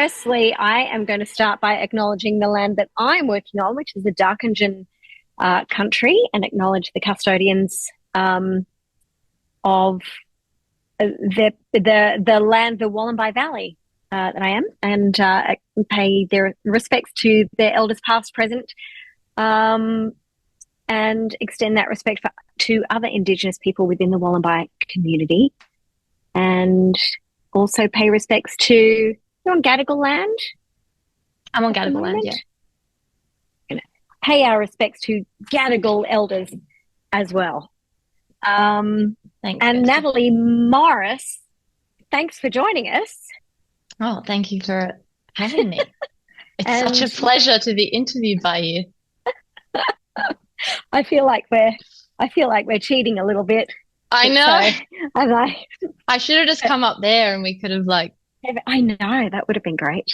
firstly, I am going to start by acknowledging the land that I'm working on, which is the Darkinjin country, and acknowledge the custodians of the land, the Wallumbye Valley that I am, and pay their respects to their elders past, present, and extend that respect to other Indigenous people within the Wallumbye community, and also pay respects to, you're on Gadigal land? I'm on Gadigal land, yeah. Pay our respects to Gadigal elders as well. Thanks, and Kirsty. NATHALIE Morris, thanks for joining us. Oh, thank you for having me. It's such a pleasure to be interviewed by you. I feel like we're cheating a little bit. I know. So, I should have just come up there and we could have I know, that would have been great.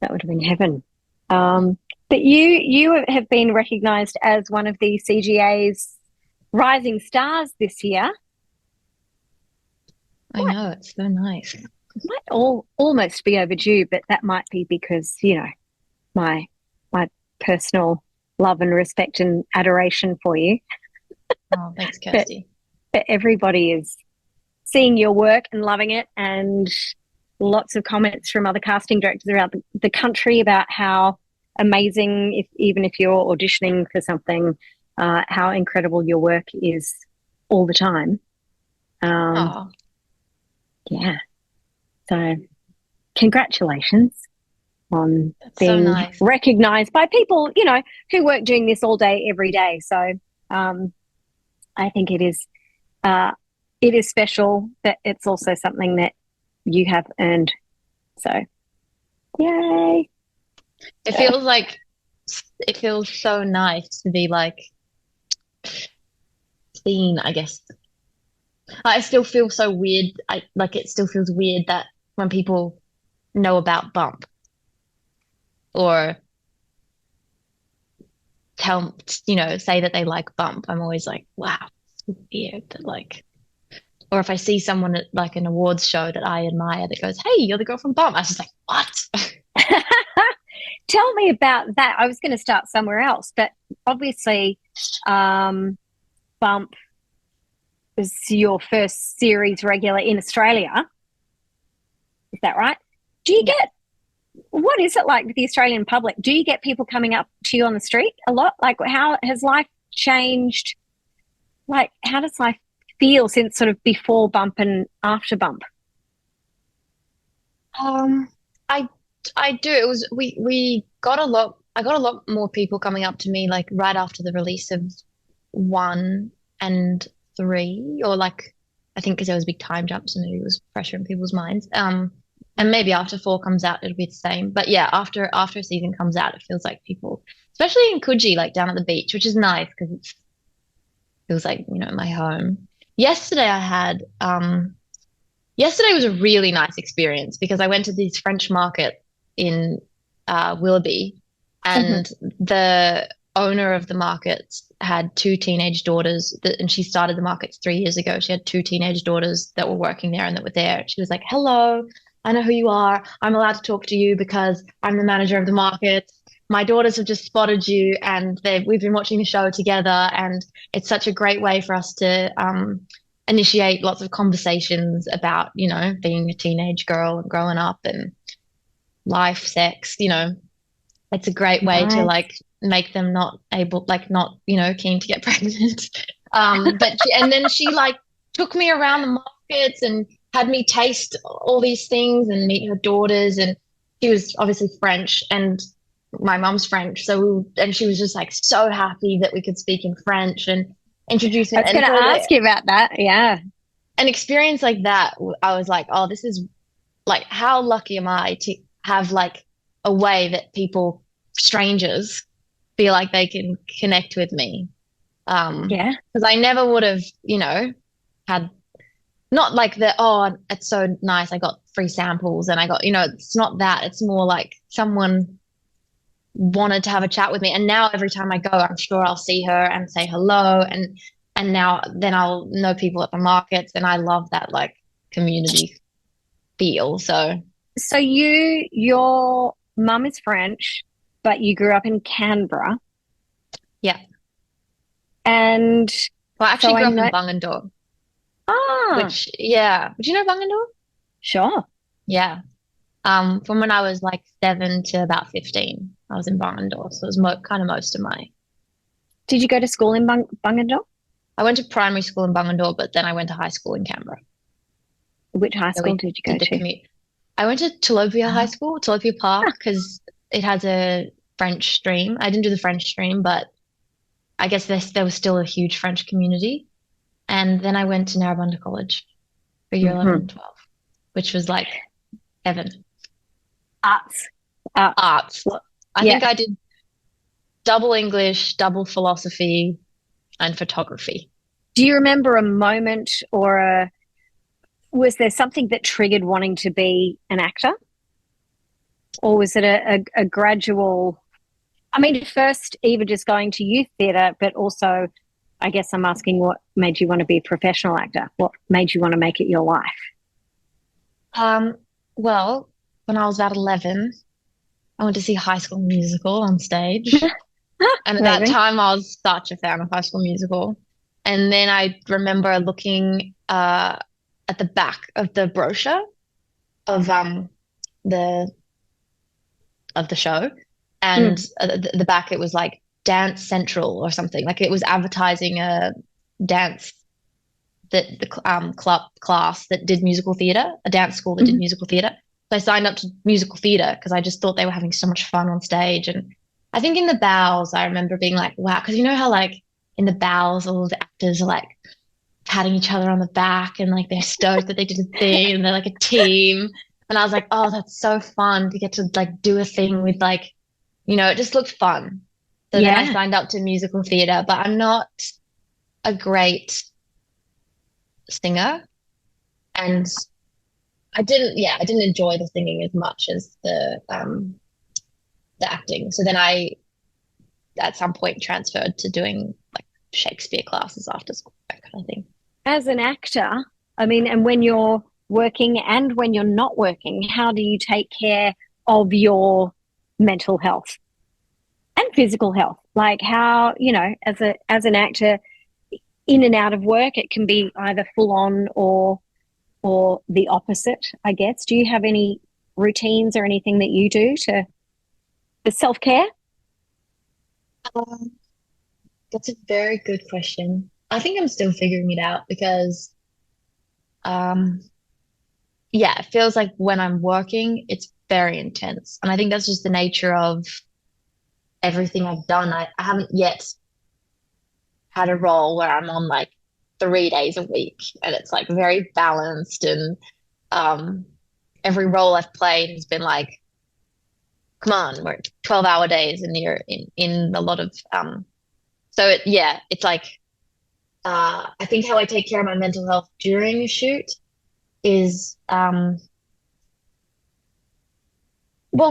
That would have been heaven. But you have been recognised as one of the CGA's rising stars this year. I know, it's so nice. It might almost be overdue, but that might be because, my personal love and respect and adoration for you. Oh, thanks, Kirsty. But everybody is seeing your work and loving it, and lots of comments from other casting directors around the country about how amazing, even if you're auditioning for something, how incredible your work is all the time. Yeah. So congratulations on being recognised by people, who work doing this all day, every day. So I think it is special, but it's also something that you have earned. So yay. It feels so nice to be seen, I guess. I still feel so weird. It still feels weird that when people know about Bump or say that they like Bump, I'm always like, wow, it's weird that or if I see someone at an awards show that I admire that goes, hey, you're the girl from Bump. I was just like, what? Tell me about that. I was going to start somewhere else, but obviously Bump was your first series regular in Australia. Is that right? What is it like with the Australian public? Do you get people coming up to you on the street a lot? How has life changed? How does life feel since sort of before Bump and after Bump? I do. It was we got a lot. I got a lot more people coming up to me right after the release of 1 and 3, or I think because there was big time jumps and maybe it was pressure in people's minds. And maybe after 4 comes out, it'll be the same. But yeah, after a season comes out, it feels like people, especially in Coogee, down at the beach, which is nice because it feels like my home. Yesterday was a really nice experience because I went to this French market in Willoughby, and the owner of the market had 2 teenage daughters and she started the market 3 years ago. She had 2 teenage daughters that were working there and that were there. She was like, hello, I know who you are. I'm allowed to talk to you because I'm the manager of the market. My daughters have just spotted you and we've been watching the show together, and it's such a great way for us to initiate lots of conversations about, being a teenage girl and growing up and life, sex, it's a great way to make them not keen to get pregnant. And then she took me around the markets and had me taste all these things and meet her daughters, and she was obviously French and my mum's French, and she was just so happy that we could speak in French and introduce me. I was going to ask you about that. Yeah. An experience like that, I was like, oh, this is how lucky am I to have a way that people, strangers, feel like they can connect with me. Yeah. Because I never would have, had not it's so nice, I got free samples and I got, it's not that. It's more someone wanted to have a chat with me. And now every time I go, I'm sure I'll see her and say hello. And now then I'll know people at the markets, and I love that community feel. So So your mum is French, but you grew up in Canberra, Yeah. and Well, I so actually I grew up in know. Bungendore, Ah, which, yeah. Would you know Bungendore? sure. Yeah. From when I was like 7 to about 15, I was in Bungendore. So it was mo kind of most of my. Did you go to school in Bungendore? I went to primary school in Bungendore, but then I went to high school in Canberra. Which high So school we did you go did the to? commute. I went to Telopia High Ah, School, Telopia Park, because it has a French stream. I didn't do the French stream, but I guess there was still a huge French community. And then I went to Narrabundah College for year 11 mhm. and 12, which was like heaven. Arts. Arts. Arts. Well, I yeah. think I did double English, double philosophy, and photography. Do you remember a moment or was there something that triggered wanting to be an actor? Or was it a gradual, I mean, first even just going to youth theatre, but also, I guess I'm asking what made you want to be a professional actor? What made you want to make it your life? Um, well, when I was about 11, I went to see High School Musical on stage. And at that Amazing. time, I was such a fan of High School Musical. And then I remember looking at the back of the brochure of the of the show, and Mm. the back it was like Dance Central or something. Like it was advertising a dance that the club class that did musical theatre, a dance school that did Mhm. musical theatre. So I signed up to musical theatre because I just thought they were having so much fun on stage. And I think in the bows, I remember being like, wow, because you know how like in the bows, all of the actors are like patting each other on the back and like they're stoked that they did a thing and they're like a team. And I was like, oh, that's so fun to get to like do a thing with like, it just looked fun. So then I Yeah. signed up to musical theatre, but I'm not a great singer. And I didn't enjoy the singing as much as the acting. So then I at some point transferred to doing like Shakespeare classes after school, that kind of thing. As an actor, I mean, and when you're working and when you're not working, how do you take care of your mental health and physical health? Like how, as an actor in and out of work, it can be either full on or the opposite, I guess. Do you have any routines or anything that you do to for self-care? Um, that's a very good question. I think I'm still figuring it out because um yeah, it feels like when I'm working, it's very intense. And I think that's just the nature of everything I've done. I haven't yet had a role where I'm on like 3 days a week and it's like very balanced and um every role I've played has been like, come on, we're 12-hour days and you're in a lot of so it's like I think how I take care of my mental health during a shoot is well,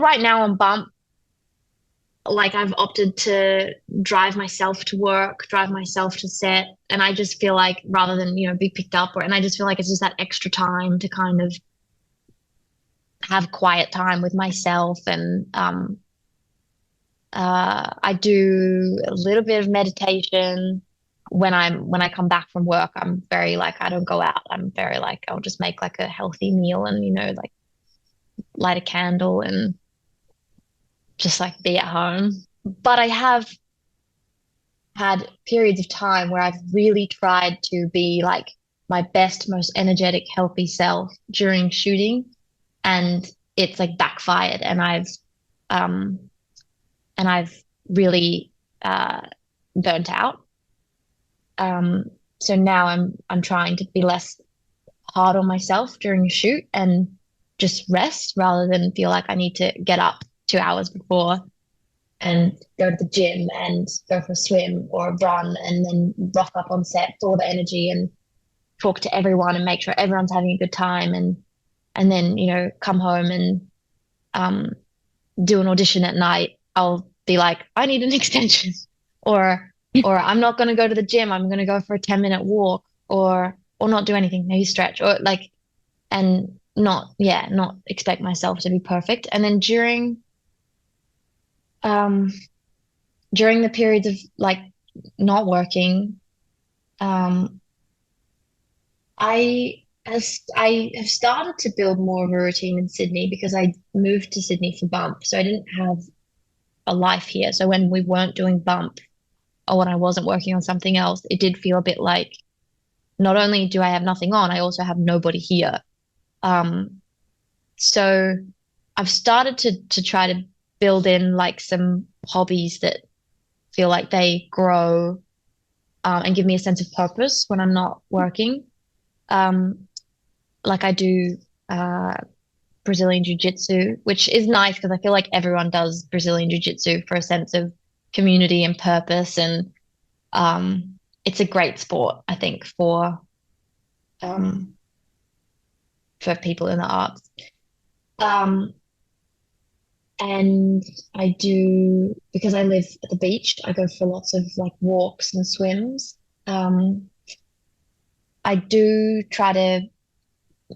right now on bump, like I've opted to drive myself to work, drive myself to set, and I just feel like rather than, be picked up and I just feel like it's just that extra time to kind of have quiet time with myself and I do a little bit of meditation when I come back from work. I'm very like I don't go out. I'm very like I'll just make like a healthy meal and like light a candle and just like be at home. But I have had periods of time where I've really tried to be like my best, most energetic, healthy self during shooting, and it's like backfired, um and I've really burnt out. Um, so now I'm trying to be less hard on myself during a shoot and just rest rather than feel like I need to get up 2 hours before and go to the gym and go for a swim or a run and then rock up on set with all the energy and talk to everyone and make sure everyone's having a good time and then come home and um, do an audition at night. I'll be like, I need an extension, or I'm not going to go to the gym. I'm going to go for a 10-minute walk, or not do anything, maybe stretch, or like, and not expect myself to be perfect. And then um during the periods of like not working, um I have started to build more of a routine in Sydney because I moved to Sydney for Bump, so I didn't have a life here. So when we weren't doing Bump or when I wasn't working on something else, it did feel a bit like not only do I have nothing on, I also have nobody here. Um, so I've started to try to build in like some hobbies that feel like they grow and give me a sense of purpose when I'm not working. Um, like I do Brazilian Jiu-Jitsu, which is nice because I feel like everyone does Brazilian Jiu-Jitsu for a sense of community and purpose, and it's a great sport, I think, um, for people in the arts. Um, and I do, because I live at the beach, I go for lots of like walks and swims. Um, I do try to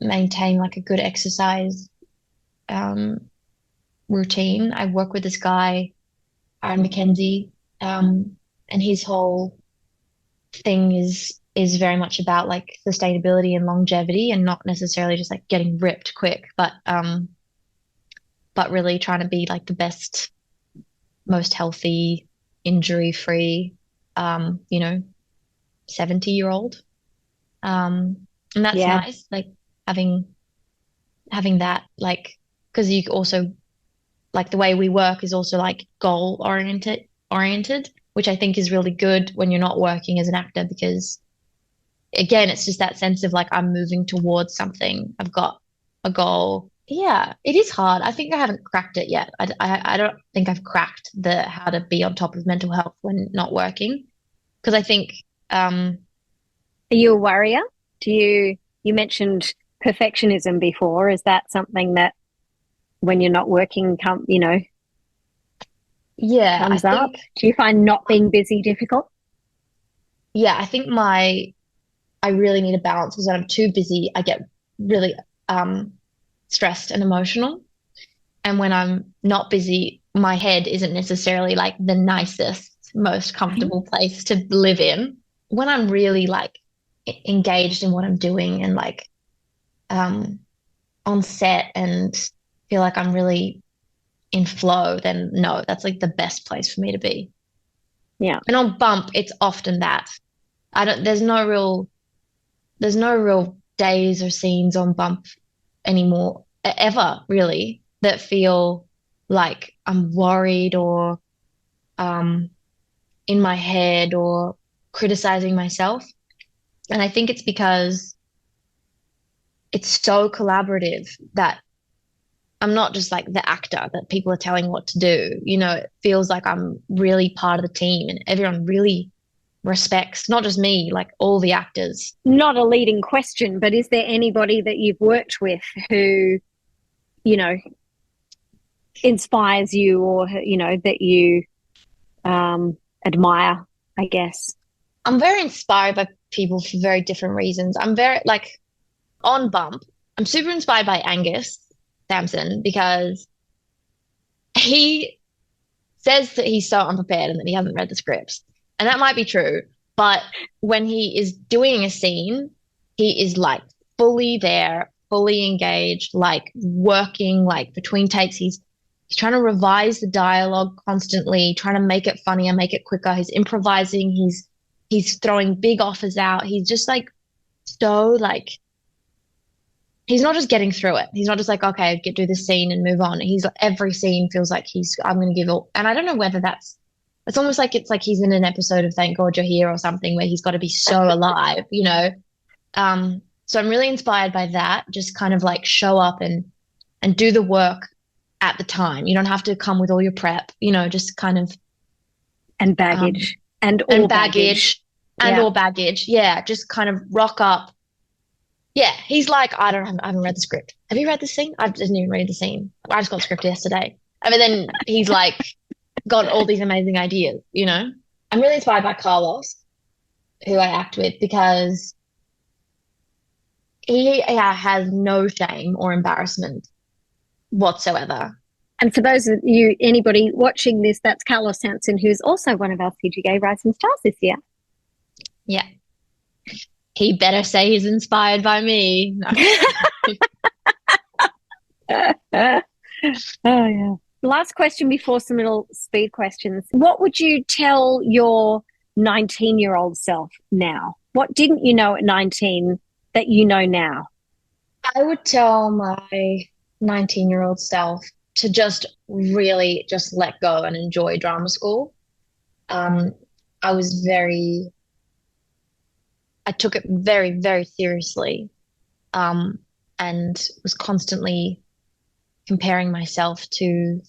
maintain like a good exercise um, routine. I work with this guy, Aaron McKenzie, and his whole thing is very much about like sustainability and longevity and not necessarily just like getting ripped quick, but really trying to be like the best, most healthy, injury-free, 70-year-old. And that's Yeah. nice, like having that, like, because you also like the way we work is also like goal oriented, which I think is really good when you're not working as an actor because again, it's just that sense of like I'm moving towards something. I've got a goal. Yeah, it is hard. I think I haven't cracked it yet. I don't think I've cracked the how to be on top of mental health when not working because I think Are you a worrier? You mentioned perfectionism before. Is that something that when you're not working, yeah, I comes up? think Do you find not being busy difficult? yeah, I think I really need a balance because when I'm too busy, I get really stressed and emotional. And when I'm not busy, my head isn't necessarily like the nicest, most Right. comfortable place to live in. When I'm really like engaged in what I'm doing and like um on set and feel like I'm really in flow, then no, that's like the best place for me to be. Yeah. And on Bump, it's often that. I don't there's no real days or scenes on Bump anymore, ever really, that feel like I'm worried or um, in my head or criticizing myself. And I think it's because it's so collaborative that I'm not just like the actor that people are telling what to do. You know, it feels like I'm really part of the team and everyone really respects not just me, like all the actors. Not a leading question, but is there anybody that you've worked with who, you know, inspires you or, that you admire, I guess? I'm very inspired by people for very different reasons. I'm very like on Bump, I'm super inspired by Angus Sampson because he says that he's so unprepared and that he hasn't read the scripts. And that might be true. But when he is doing a scene, he is like fully there, fully engaged, like working like between takes. He's trying to revise the dialogue constantly, trying to make it funnier, make it quicker. He's improvising, he's throwing big offers out. He's just like so like he's not just getting through it. He's not just like, okay, do this scene and move on. He's every scene feels like I'm going to give all. And I don't know whether it's almost like it's like he's in an episode of Thank God You're Here or something where he's got to be so alive, you know? So I'm really inspired by that. Just kind of like show up and do the work at the time. You don't have to come with all your prep, just kind of, And um, baggage and and all baggage. baggage and Yeah. or baggage. Yeah. Just kind of rock up. Yeah, he's like, I haven't read the script. Have you read this scene? I didn't even read the scene. I just got the script yesterday. I mean, then he's like got all these amazing ideas, you know? I'm really inspired by Carlos, who I act with, because he has no shame or embarrassment whatsoever. And for those of you, anybody watching this, that's Carlos Sampson, who's also one of our CGA Rising Stars this year. Yeah. He better say he's inspired by me. No. Oh, yeah. Last question before some little speed questions. What would you tell your 19-year-old self now? What didn't you know at 19 that you know now? I would tell my 19-year-old self to just really just let go and enjoy drama school. I took it very, very seriously, and was constantly comparing myself to,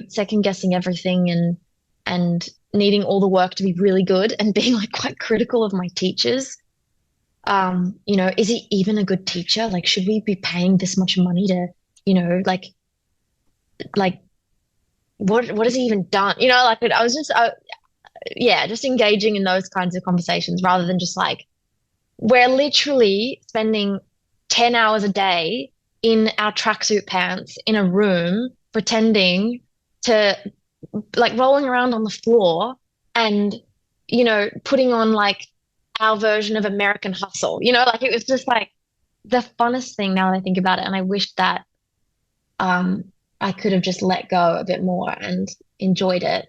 second guessing everything and needing all the work to be really good and being like quite critical of my teachers. Is he even a good teacher? Like, should we be paying this much money to, what has he even done? I was just engaging in those kinds of conversations rather than just like, we're literally spending 10 hours a day in our tracksuit pants in a room, pretending to, like, rolling around on the floor and, putting on like our version of American Hustle. It was just like the funnest thing now that I think about it. And I wish that I could have just let go a bit more and enjoyed it.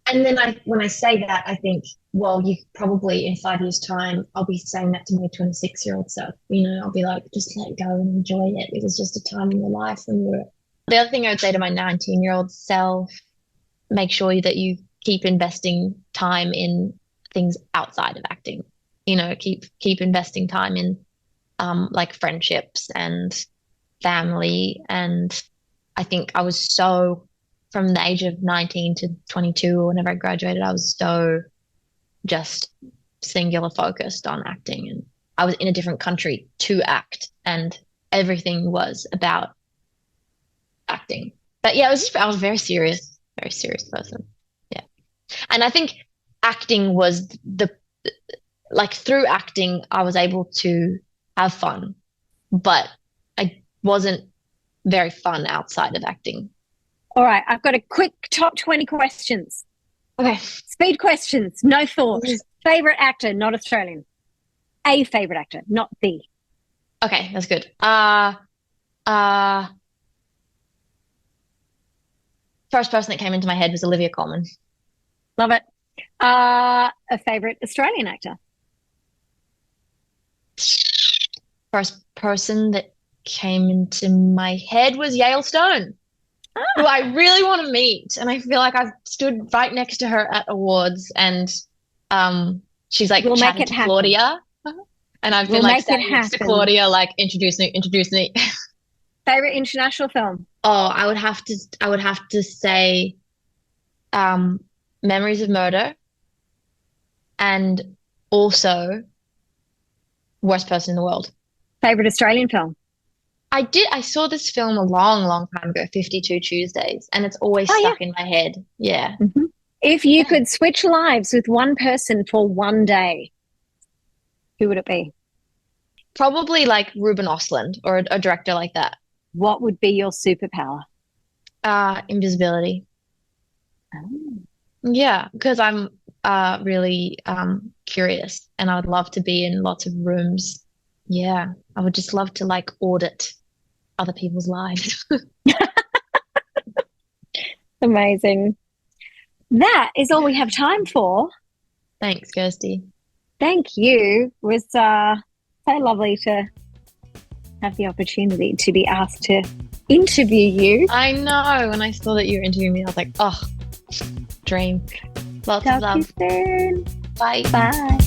And then when I say that, I think, well, you probably in 5 years' time, I'll be saying that to my 26-year-old self. I'll be like, just let go and enjoy it. It was just a time in your life when you were. The other thing I would say to my 19-year-old self, make sure that you keep investing time in things outside of acting. Keep investing time in like friendships and family. And I think I was so, from the age of 19 to 22, or whenever I graduated, I was so just singular focused on acting. And I was in a different country to act, and everything was about acting. But yeah, I was a very serious person. Yeah. And I think acting was through acting, I was able to have fun, but I wasn't very fun outside of acting. All right, I've got a quick top 20 questions. Okay. Speed questions, no thought. Favorite actor, not Australian. A favorite actor, not the. Okay, that's good. First person that came into my head was Olivia Colman. Love it. A favorite Australian actor. First person that came into my head was Yale Stone, who I really want to meet. And I feel like I've stood right next to her at awards, and she's like chatting to Claudia. And I've been like standing next to Claudia, like, introduce me. Favorite international film? Oh, I would have to say Memories of Murder, and also Worst Person in the World. Favorite Australian film? I saw this film a long, long time ago, 52 Tuesdays, and it's always stuck in my head. Yeah. Mm-hmm. If you could switch lives with one person for one day, who would it be? Probably like Ruben Östlund, or a director like that. What would be your superpower? Invisibility. Oh. Yeah, because I'm really curious, and I would love to be in lots of rooms. Yeah, I would just love to like audit other people's lives. Amazing. That is all we have time for. Thanks, Kirsty. Thank you. It was so lovely to have the opportunity to be asked to interview you. I know. When I saw that you were interviewing me, I was like, oh, dream. Lots of love. Talk to you soon. Bye. Bye.